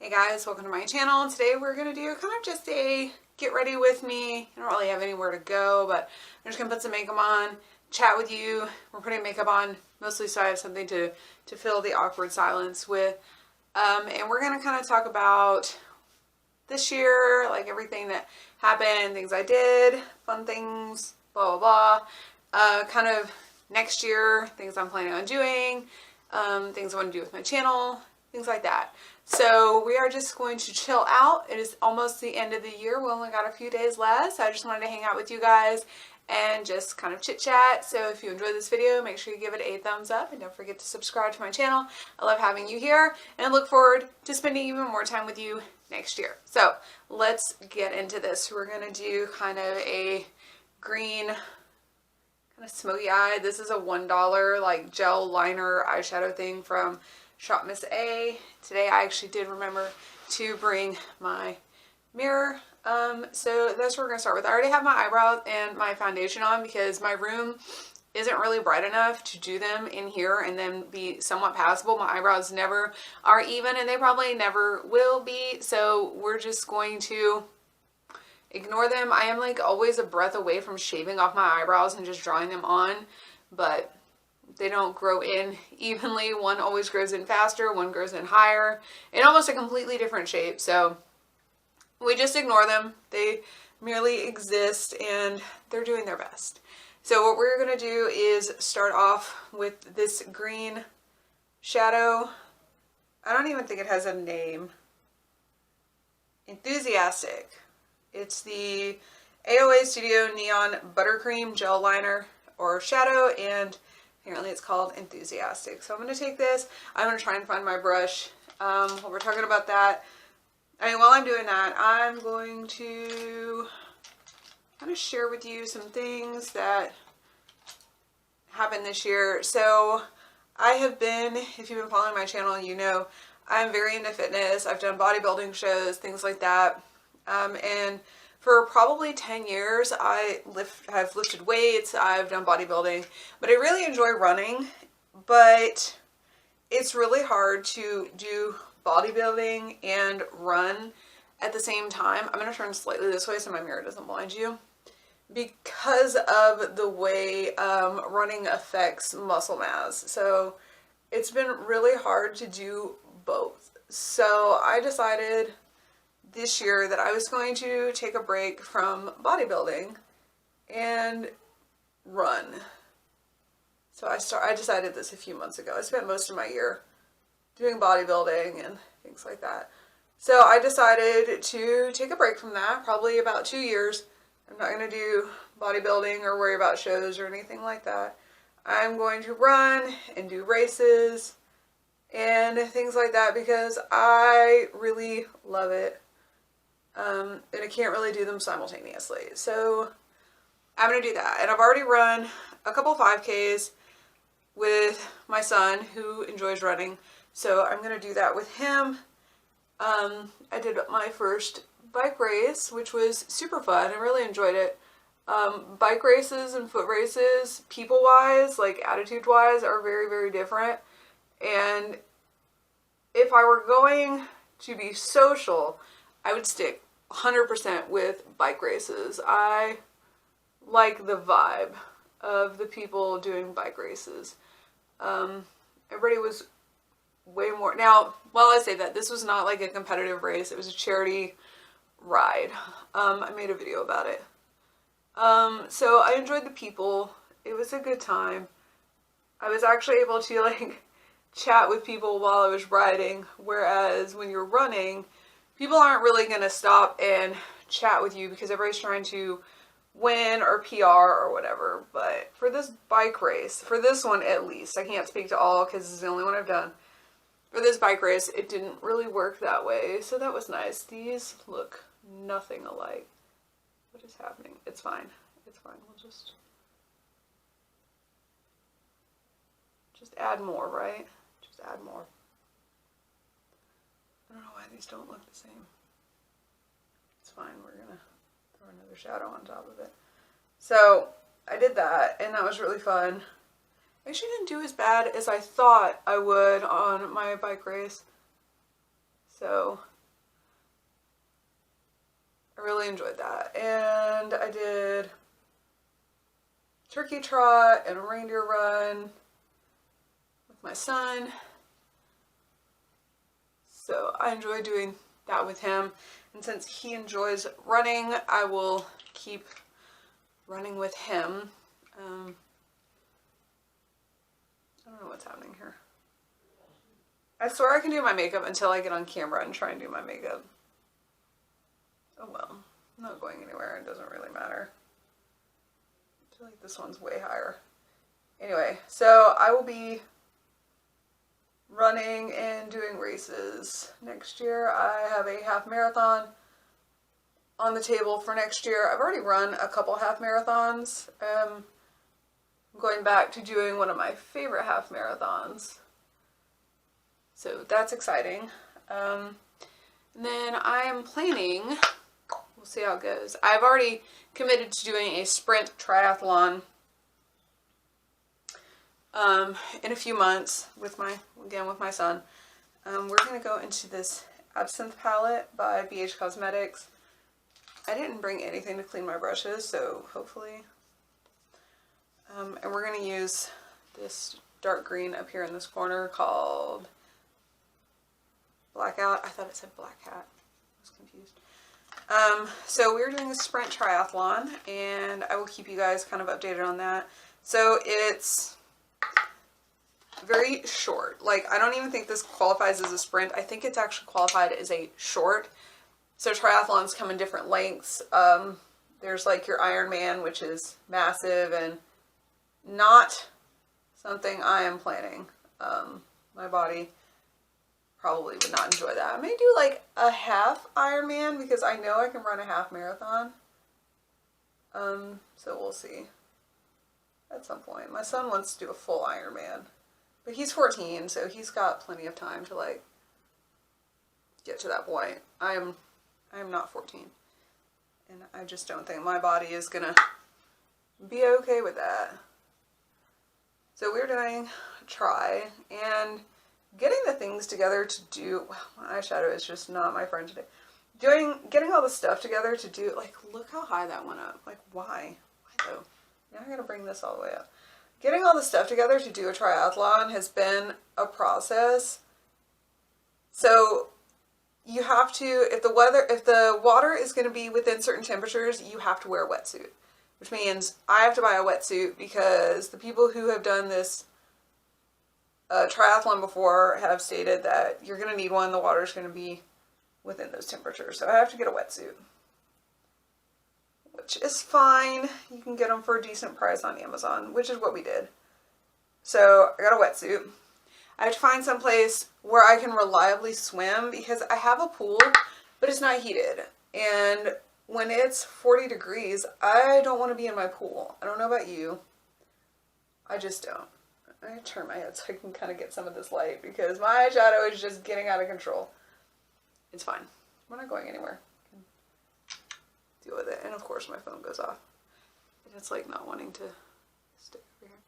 Hey guys, welcome to my channel. Today we're going to do kind of just a get ready with me. I don't really have anywhere to go, but I'm just going to put some makeup on, chat with you. We're putting makeup on mostly so I have something to fill the awkward silence with. And we're going to kind of talk about this year, like everything that happened, things I did, fun things, blah, blah, blah. Kind of next year, things I'm planning on doing, things I want to do with my channel, things like that. So we are just going to chill out. It is almost the end of the year. We only got a few days left. So I just wanted to hang out with you guys and just kind of chit chat. So if you enjoyed this video, make sure you give it a thumbs up and don't forget to subscribe to my channel. I love having you here and I look forward to spending even more time with you next year. So let's get into this. We're going to do kind of a green, kind of smoky eye. This is a $1 like gel liner eyeshadow thing from Shop Miss A. Today I actually did remember to bring my mirror. So that's what we're going to start with. I already have my eyebrows and my foundation on because my room isn't really bright enough to do them in here and then be somewhat passable. My eyebrows never are even and they probably never will be. So we're just going to ignore them. I am like always a breath away from shaving off my eyebrows and just drawing them on, but they don't grow in evenly. One always grows in faster, one grows in higher, in almost a completely different shape. So we just ignore them. They merely exist and they're doing their best. So what we're going to do is start off with this green shadow. I don't even think it has a name. Enthusiastic. It's the AOA Studio Neon Buttercream Gel Liner or Shadow, and apparently it's called Enthusiastic. So I'm going to take this. I'm going to try and find my brush. While we're talking about that, while I'm doing that, I'm going to kind of share with you some things that happened this year. So I have been, if you've been following my channel, you know I'm very into fitness. I've done bodybuilding shows, things like that. And for probably 10 years, I've lifted weights, I've done bodybuilding, but I really enjoy running, but it's really hard to do bodybuilding and run at the same time. I'm going to turn slightly this way so my mirror doesn't blind you, because of the way running affects muscle mass. So it's been really hard to do both. So I decided this year that I was going to take a break from bodybuilding and run. So I decided this a few months ago. I spent most of my year doing bodybuilding and things like that. So I decided to take a break from that, probably about 2 years. I'm not going to do bodybuilding or worry about shows or anything like that. I'm going to run and do races and things like that because I really love it. And I can't really do them simultaneously. So I'm going to do that. And I've already run a couple 5Ks with my son who enjoys running. So I'm going to do that with him. I did my first bike race, which was super fun. I really enjoyed it. Bike races and foot races, people-wise, like attitude-wise, are very, very different. And if I were going to be social, I would stick 100% with bike races. I like the vibe of the people doing bike races. Everybody was way more. Now, while I say that, this was not like a competitive race. It was a charity ride. I made a video about it. So I enjoyed the people. It was a good time. I was actually able to like chat with people while I was riding, whereas when you're running, people aren't really going to stop and chat with you because everybody's trying to win or PR or whatever. But for this bike race, for this one at least, I can't speak to all because this is the only one I've done. For this bike race, it didn't really work that way. So that was nice. These look nothing alike. What is happening? It's fine. It's fine. We'll just add more, right? Just add more. I don't know why these don't look the same. It's fine. We're going to throw another shadow on top of it. So I did that, and that was really fun. I actually didn't do as bad as I thought I would on my bike race. So really enjoyed that. And I did turkey trot and a reindeer run with my son. So I enjoy doing that with him. And since he enjoys running, I will keep running with him. I don't know what's happening here. I swear I can do my makeup until I get on camera and try and do my makeup. Oh well, I'm not going anywhere. It doesn't really matter. I feel like this one's way higher. Anyway, so I will be running and doing races next year. I have a half marathon on the table for next year. I've already run a couple half marathons. I'm going back to doing one of my favorite half marathons. So that's exciting. And then I am planning, we'll see how it goes. I've already committed to doing a sprint triathlon in a few months with my son. We're going to go into this Absinthe palette by BH Cosmetics. I didn't bring anything to clean my brushes, so hopefully. And we're going to use this dark green up here in this corner called Blackout. I thought it said Black Hat. I was confused. So we're doing a sprint triathlon, and I will keep you guys kind of updated on that. So it's very short. Like, I don't even think this qualifies as a sprint. I think it's actually qualified as a short. So triathlons come in different lengths. There's like your Ironman, which is massive and not something I am planning. My body probably would not enjoy that. I may do like a half Ironman because I know I can run a half marathon. So we'll see at some point. My son wants to do a full Ironman, but he's 14, so he's got plenty of time to like get to that point. I am not 14, and I just don't think my body is gonna be okay with that. So we're doing a try and getting the things together to do. Wow, my eyeshadow is just not my friend today. Getting all the stuff together to do, like, look how high that went up. Like, why? Why though? Now I gotta bring this all the way up. Getting all the stuff together to do a triathlon has been a process. So you have to, if the water is going to be within certain temperatures, you have to wear a wetsuit, which means I have to buy a wetsuit because the people who have done this triathlon before have stated that you're going to need one. The water is going to be within those temperatures. So I have to get a wetsuit, which is fine. You can get them for a decent price on Amazon, which is what we did. So I got a wetsuit. I have to find some place where I can reliably swim because I have a pool, but it's not heated. And when it's 40 degrees, I don't want to be in my pool. I don't know about you. I just don't. I'm going to turn my head so I can kind of get some of this light because my eyeshadow is just getting out of control. It's fine. We're not going anywhere. I can deal with it. And of course my phone goes off. And it's like not wanting to stick over here.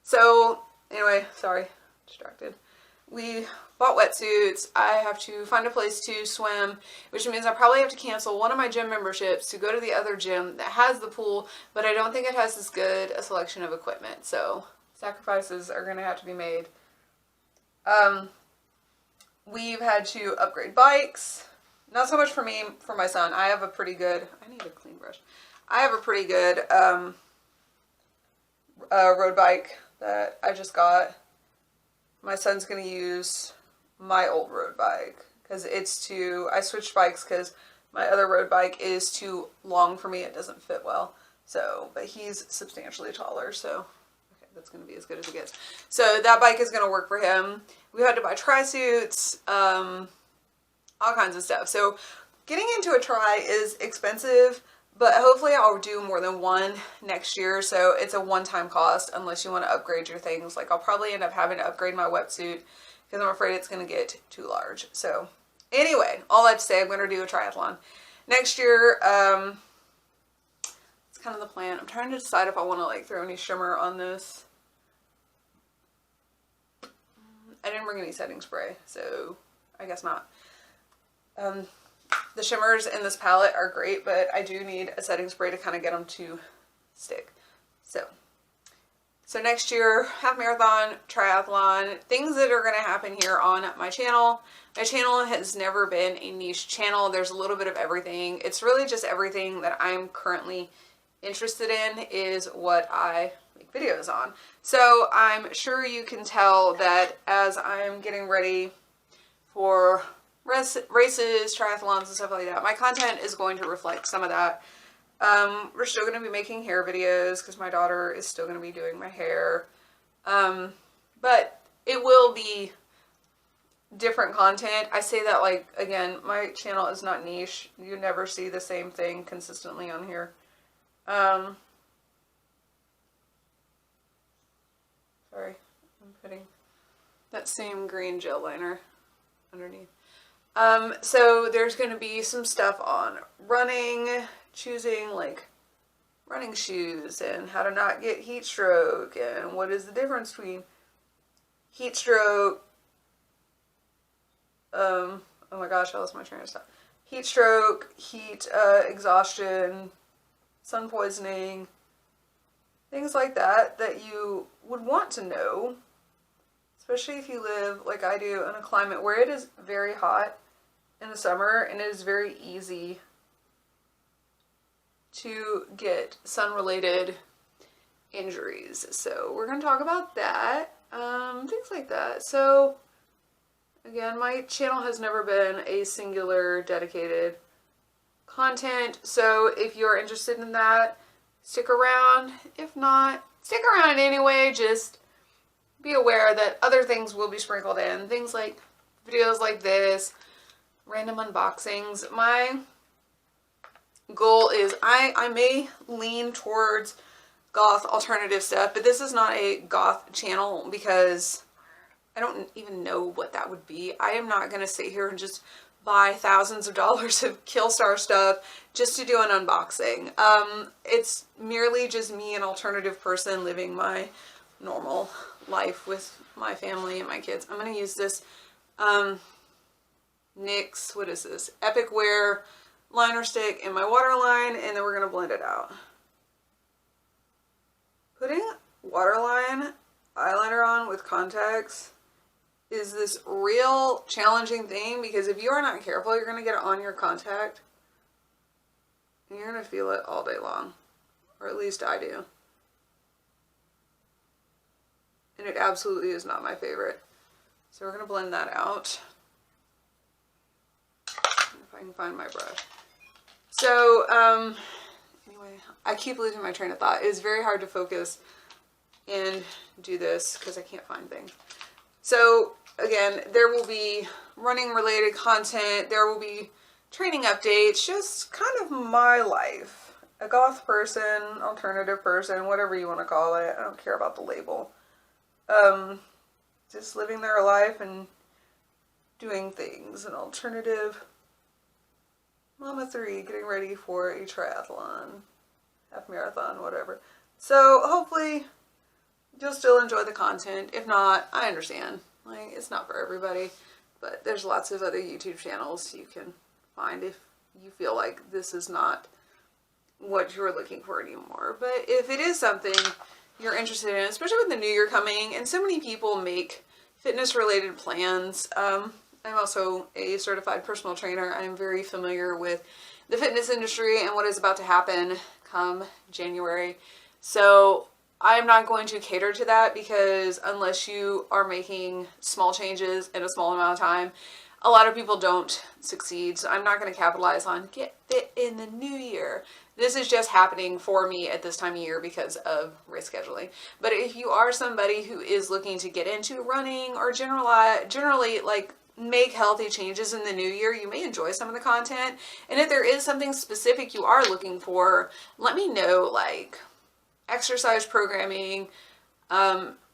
So anyway, sorry. Distracted. We bought wetsuits. I have to find a place to swim, which means I probably have to cancel one of my gym memberships to go to the other gym that has the pool, but I don't think it has as good a selection of equipment. So sacrifices are going to have to be made. We've had to upgrade bikes. Not so much for me, for my son. I have a pretty good, I need a clean brush. I have a pretty good road bike that I just got. My son's going to use my old road bike because I switched bikes because my other road bike is too long for me. It doesn't fit well. So, but he's substantially taller. So, okay, that's going to be as good as it gets. So that bike is going to work for him. We had to buy tri-suits, all kinds of stuff. So getting into a tri is expensive, but hopefully I'll do more than one next year. So it's a one-time cost unless you want to upgrade your things. Like I'll probably end up having to upgrade my wetsuit because I'm afraid it's going to get too large. So anyway, all that to say, I'm going to do a triathlon next year. It's kind of the plan. I'm trying to decide if I want to like throw any shimmer on this. I didn't bring any setting spray, so I guess not. The shimmers in this palette are great, but I do need a setting spray to kind of get them to stick. So next year, half marathon, triathlon, things that are going to happen here on my channel. My channel has never been a niche channel. There's a little bit of everything. It's really just everything that I'm currently interested in is what I make videos on. So I'm sure you can tell that as I'm getting ready for races, triathlons, and stuff like that, my content is going to reflect some of that. We're still going to be making hair videos because my daughter is still going to be doing my hair. But it will be different content. I say that like, again, my channel is not niche. You never see the same thing consistently on here. Sorry, I'm putting that same green gel liner underneath. So there's going to be some stuff on running, choosing like running shoes and how to not get heat stroke and what is the difference between heat stroke, oh my gosh, I lost my train of thought. Heat stroke, heat exhaustion, sun poisoning, things like that that you would want to know, especially if you live like I do in a climate where it is very hot in the summer and it is very easy to get sun-related injuries. So we're going to talk about that, things like that. So again, my channel has never been a singular dedicated content. So if you're interested in that, stick around. If not, stick around anyway. Just be aware that other things will be sprinkled in. Things like videos like this, random unboxings. My goal is I may lean towards goth alternative stuff, but this is not a goth channel because I don't even know what that would be. I am not going to sit here and just buy thousands of dollars of Killstar stuff just to do an unboxing. It's merely just me, an alternative person, living my normal life with my family and my kids. I'm going to use this NYX, what is this? Epic Wear liner stick in my waterline, and then we're going to blend it out. Putting waterline eyeliner on with contacts is this real challenging thing because if you are not careful, you're going to get it on your contact and you're going to feel it all day long, or at least I do. And it absolutely is not my favorite. So we're going to blend that out. If I can find my brush. So, anyway, I keep losing my train of thought. It's very hard to focus and do this because I can't find things. So, again, there will be running related content. There will be training updates. Just kind of my life. A goth person, alternative person, whatever you want to call it. I don't care about the label. Just living their life and doing things. An alternative Mama 3, getting ready for a triathlon, half marathon, whatever. So hopefully you'll still enjoy the content. If not, I understand. Like, it's not for everybody, but there's lots of other YouTube channels you can find if you feel like this is not what you're looking for anymore. But if it is something you're interested in, especially with the new year coming, and so many people make fitness related plans, I'm also a certified personal trainer. I'm very familiar with the fitness industry and what is about to happen come January. So I'm not going to cater to that because unless you are making small changes in a small amount of time, a lot of people don't succeed. So I'm not going to capitalize on get fit in the new year. This is just happening for me at this time of year because of race scheduling. But if you are somebody who is looking to get into running or generally like make healthy changes in the new year, you may enjoy some of the content. And if there is something specific you are looking for, let me know, like exercise programming,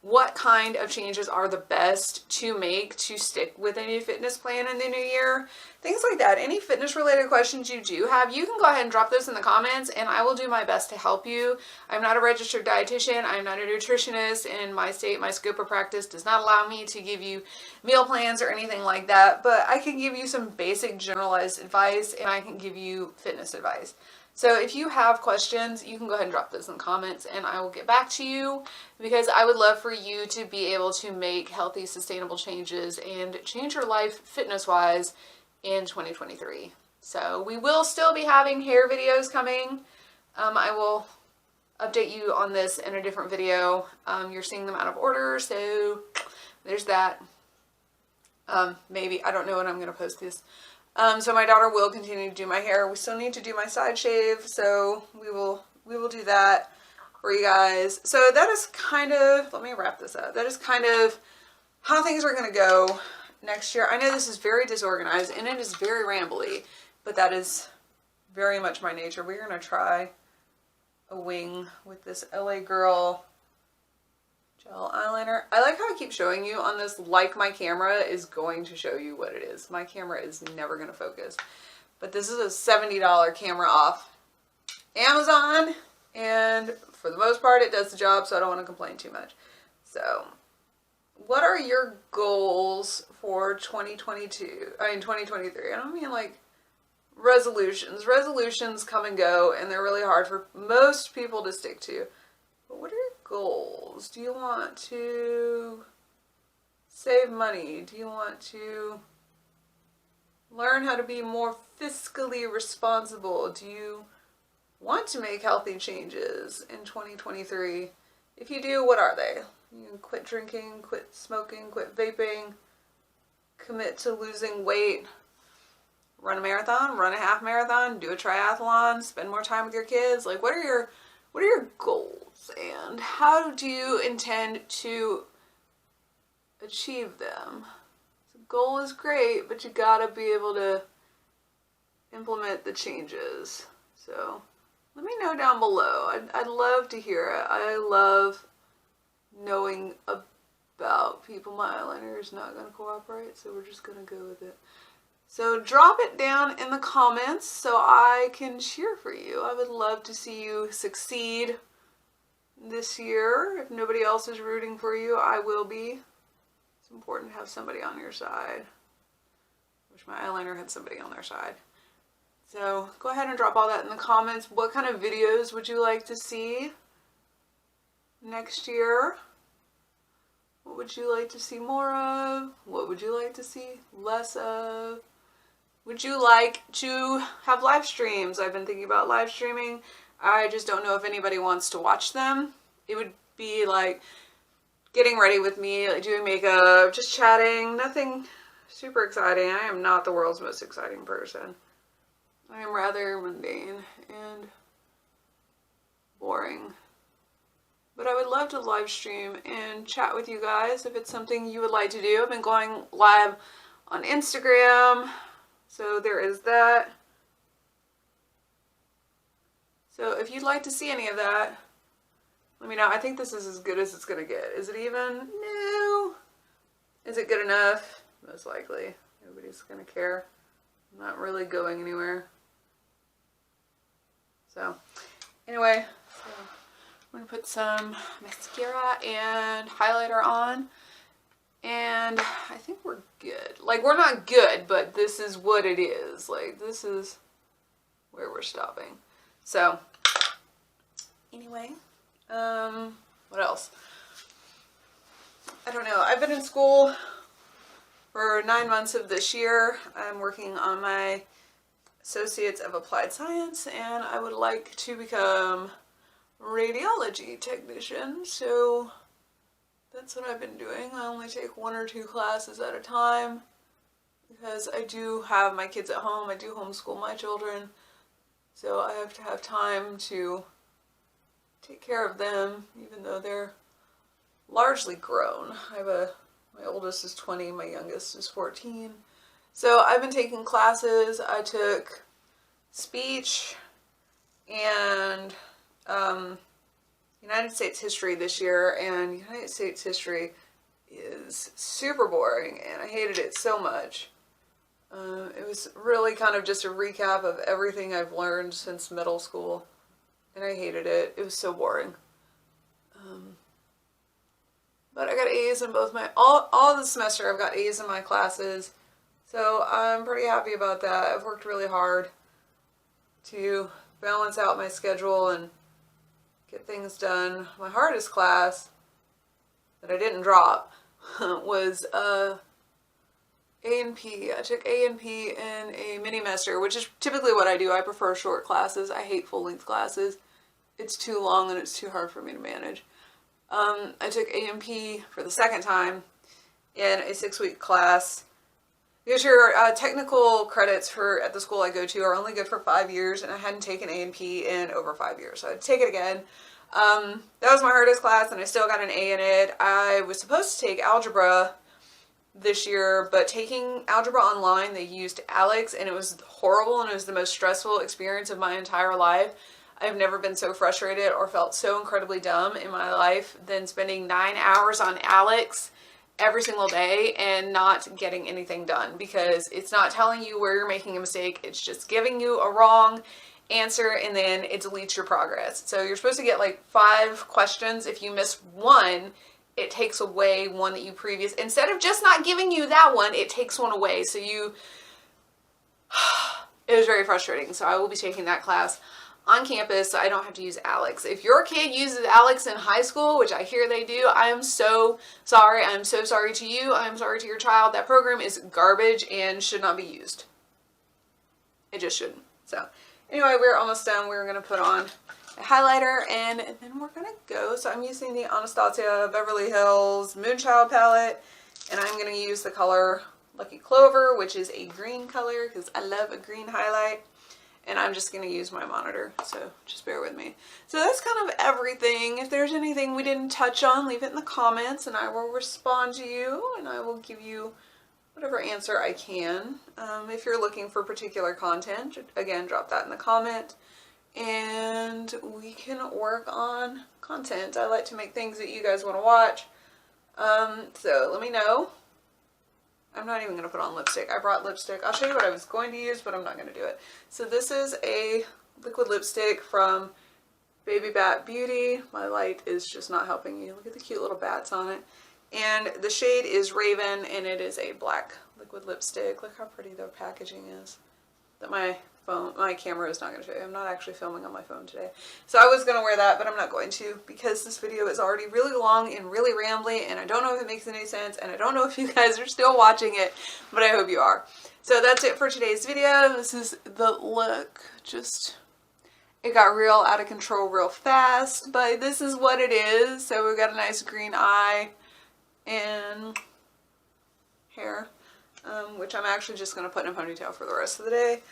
what kind of changes are the best to make to stick with a new fitness plan in the new year, things like that. Any fitness related questions you do have, you can go ahead and drop those in the comments and I will do my best to help you. I'm not a registered dietitian, I'm not a nutritionist. In my state, my scope of practice does not allow me to give you meal plans or anything like that, but I can give you some basic generalized advice and I can give you fitness advice. So if you have questions, you can go ahead and drop those in the comments and I will get back to you, because I would love for you to be able to make healthy, sustainable changes and change your life fitness-wise in 2023. So we will still be having hair videos coming. I will update you on this in a different video. You're seeing them out of order, so there's that. Maybe, I don't know when I'm going to post this. So my daughter will continue to do my hair. We still need to do my side shave, so we will do that for you guys. So that is kind of, let me wrap this up. That is kind of how things are going to go next year. I know this is very disorganized and it is very rambly, but that is very much my nature. We're going to try a wing with this LA Girl gel eyeliner. I like how I keep showing you on this, like my camera is going to show you what it is. My camera is never going to focus. But this is a $70 camera off Amazon, and for the most part it does the job, so I don't want to complain too much. So, what are your goals for 2023? I don't mean like resolutions. Resolutions come and go, and they're really hard for most people to stick to. But what are your goals? Do you want to save money? Do you want to learn how to be more fiscally responsible? Do you want to make healthy changes in 2023? If you do, what are they? You can quit drinking, quit smoking, quit vaping, commit to losing weight, run a marathon, run a half marathon, do a triathlon, spend more time with your kids. Like, what are your goals and how do you intend to achieve them? The goal is great, but you gotta be able to implement the changes. So let me know down below. I'd love to hear it. I love knowing about people. My eyeliner is not going to cooperate, so we're just going to go with it. So drop it down in the comments so I can cheer for you. I would love to see you succeed this year. If nobody else is rooting for you, I will be. It's important to have somebody on your side. Wish my eyeliner had somebody on their side. So go ahead and drop all that in the comments. What kind of videos would you like to see next year? What would you like to see more of? What would you like to see less of? Would you like to have live streams? I've been thinking about live streaming. I just don't know if anybody wants to watch them. It would be like getting ready with me, like doing makeup, just chatting, nothing super exciting. I am not the world's most exciting person. I am rather mundane and boring. But I would love to live stream and chat with you guys if it's something you would like to do. I've been going live on Instagram, so there is that. So if you'd like to see any of that, let me know. I think this is as good as it's going to get. Is it even? No. Is it good enough? Most likely. Nobody's going to care. I'm not really going anywhere. So, anyway, I'm going to put some mascara and highlighter on. And I think we're good. Like, we're not good, but this is what it is. Like, this is where we're stopping. So, anyway, what else? I don't know. I've been in school for 9 months of this year. I'm working on my Associates of Applied Science, and I would like to become radiology technician. So that's what I've been doing. I only take 1 or 2 classes at a time because I do have my kids at home. I do homeschool my children. So I have to have time to take care of them, even though they're largely grown. My oldest is 20, my youngest is 14. So I've been taking classes. I took speech and, United States history this year, and United States history is super boring, and I hated it so much. It was really kind of just a recap of everything I've learned since middle school, and I hated it. It was so boring. But I got A's in both my, all the semester I've got A's in my classes, so I'm pretty happy about that. I've worked really hard to balance out my schedule and get things done. My hardest class that I didn't drop was A&P. I took A&P in a mini-mester, which is typically what I do. I prefer short classes. I hate full-length classes. It's too long and it's too hard for me to manage. I took A&P for the second time in a 6-week class. Because your technical credits at the school I go to are only good for 5 years, and I hadn't taken A&P in over 5 years, so I'd take it again. That was my hardest class, and I still got an A in it. I was supposed to take algebra this year, but taking algebra online, they used Alex, and it was horrible, and it was the most stressful experience of my entire life. I've never been so frustrated or felt so incredibly dumb in my life than spending 9 hours on Alex every single day and not getting anything done, because it's not telling you where you're making a mistake. It's just giving you a wrong answer, and then it deletes your progress. So you're supposed to get like 5 questions. If you miss one, it takes away one that you instead of just not giving you that one, it takes one away. So it was very frustrating. So I will be taking that class on campus, so I don't have to use Alex. If your kid uses Alex in high school, which I hear they do, I am so sorry. I'm so sorry to you. I'm sorry to your child. That program is garbage and should not be used. It just shouldn't. So anyway, we're almost done. We're going to put on a highlighter, and then we're going to go. So I'm using the Anastasia Beverly Hills Moonchild palette, and I'm going to use the color Lucky Clover, which is a green color because I love a green highlight. And I'm just going to use my monitor, so just bear with me. So that's kind of everything. If there's anything we didn't touch on, leave it in the comments, and I will respond to you, and I will give you whatever answer I can. If you're looking for particular content, again, drop that in the comment, and we can work on content. I like to make things that you guys want to watch, so let me know. I'm not even going to put on lipstick. I brought lipstick. I'll show you what I was going to use, but I'm not going to do it. So this is a liquid lipstick from Baby Bat Beauty. My light is just not helping you. Look at the cute little bats on it. And the shade is Raven, and it is a black liquid lipstick. Look how pretty the packaging is. That my camera is not going to show you. I'm not actually filming on my phone today. So I was going to wear that, but I'm not going to, because this video is already really long and really rambly, and I don't know if it makes any sense, and I don't know if you guys are still watching it, but I hope you are. So that's it for today's video. This is the look. It got real out of control real fast, but this is what it is. So we've got a nice green eye and hair, which I'm actually just going to put in a ponytail for the rest of the day.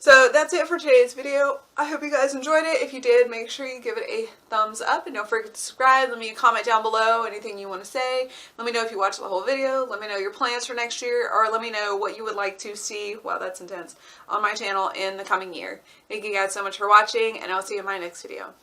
So that's it for today's video. I hope you guys enjoyed it. If you did, make sure you give it a thumbs up, and don't forget to subscribe. Let me comment down below anything you want to say. Let me know if you watched the whole video. Let me know your plans for next year, or let me know what you would like to see, wow, that's intense, on my channel in the coming year. Thank you guys so much for watching, and I'll see you in my next video.